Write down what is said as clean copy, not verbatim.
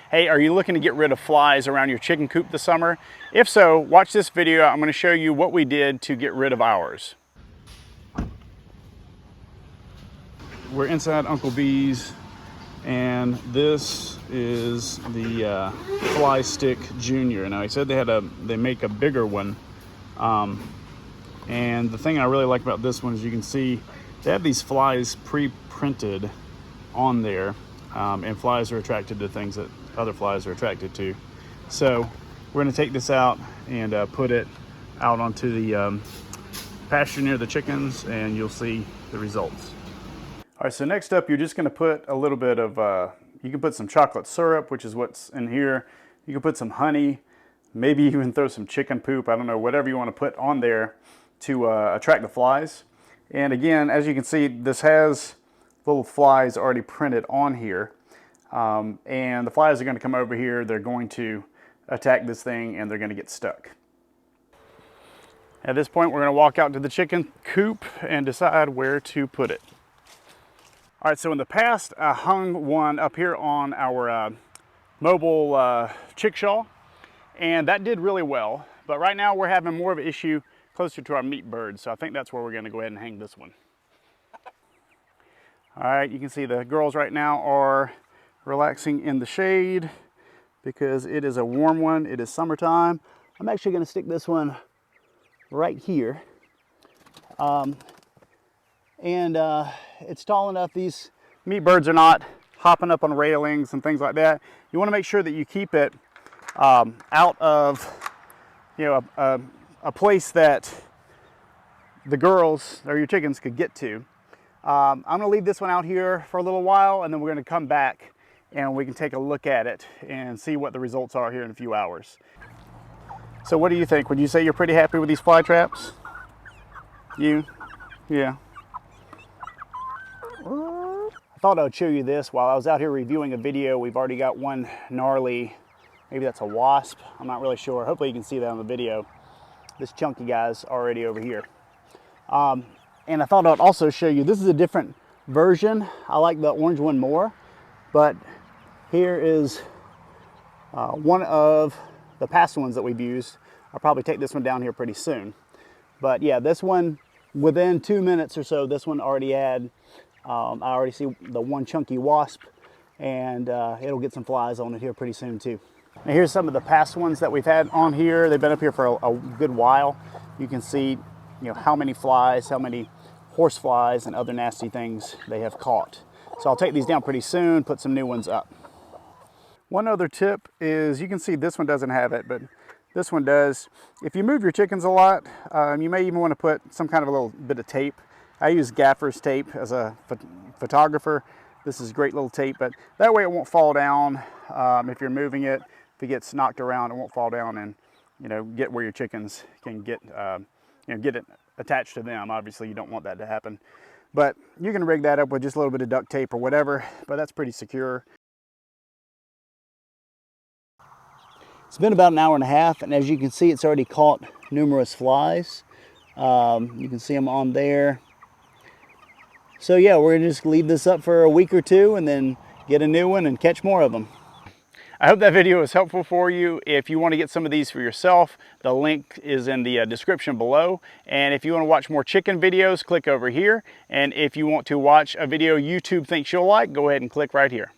Hey, are you looking to get rid of flies around your chicken coop this summer? If so, watch this video. I'm going to show you what we did to get rid of ours. We're inside Uncle B's, and this is the Fly Stick Junior. Now he said they make a bigger one, and the thing I really like about this one is you can see they have these flies pre-printed on there, and flies are attracted to things that other flies are attracted to. So we're going to take this out and put it out onto the pasture near the chickens, and you'll see the results. All right, so next up, you're just going to put a little bit of, you can put some chocolate syrup, which is what's in here. You can put some honey, maybe even throw some chicken poop, I don't know, whatever you want to put on there to attract the flies. And again, as you can see, this has little flies already printed on here. And the flies are going to come over here, they're going to attack this thing, and they're going to get stuck. At this point, we're going to walk out to the chicken coop and decide where to put it. All right, so in the past, I hung one up here on our mobile chickshaw, and that did really well. But right now we're having more of an issue closer to our meat birds, so I think that's where we're gonna go ahead and hang this one. All right, you can see the girls right now are relaxing in the shade because it is a warm one, it is summertime. I'm actually gonna stick this one right here. It's tall enough, these meat birds are not hopping up on railings and things like that. You want to make sure that you keep it out of, you know, a place that the girls or your chickens could get to. I'm going to leave this one out here for a little while, and then we're going to come back and we can take a look at it and see what the results are here in a few hours. So what do you think? Would you say you're pretty happy with these fly traps? You? Yeah. I thought I would show you this while I was out here reviewing a video. We've already got one gnarly, maybe that's a wasp, I'm not really sure. Hopefully you can see that on the video. This chunky guy's already over here. And I thought I'd also show you, this is a different version. I like the orange one more, but here is one of the past ones that we've used. I'll probably take this one down here pretty soon. But yeah, this one, within 2 minutes or so, this one already had, I already see the one chunky wasp, and it'll get some flies on it here pretty soon too. Now here's some of the past ones that we've had on here. They've been up here for a good while. You can see, you know, how many flies, how many horse flies and other nasty things they have caught. So I'll take these down pretty soon, put some new ones up. One other tip is, you can see this one doesn't have it, but this one does. If you move your chickens a lot, you may even want to put some kind of a little bit of tape. I use gaffer's tape as a photographer. This is great little tape, but that way it won't fall down if you're moving it. If it gets knocked around, it won't fall down and, you know, get where your chickens can get, you know, get it attached to them. Obviously, you don't want that to happen. But you can rig that up with just a little bit of duct tape or whatever, but that's pretty secure. It's been about an hour and a half, and as you can see, it's already caught numerous flies. You can see them on there. So yeah, we're gonna just leave this up for a week or two and then get a new one and catch more of them. I hope that video was helpful for you. If you want to get some of these for yourself, the link is in the description below. And if you want to watch more chicken videos, click over here. And if you want to watch a video YouTube thinks you'll like, go ahead and click right here.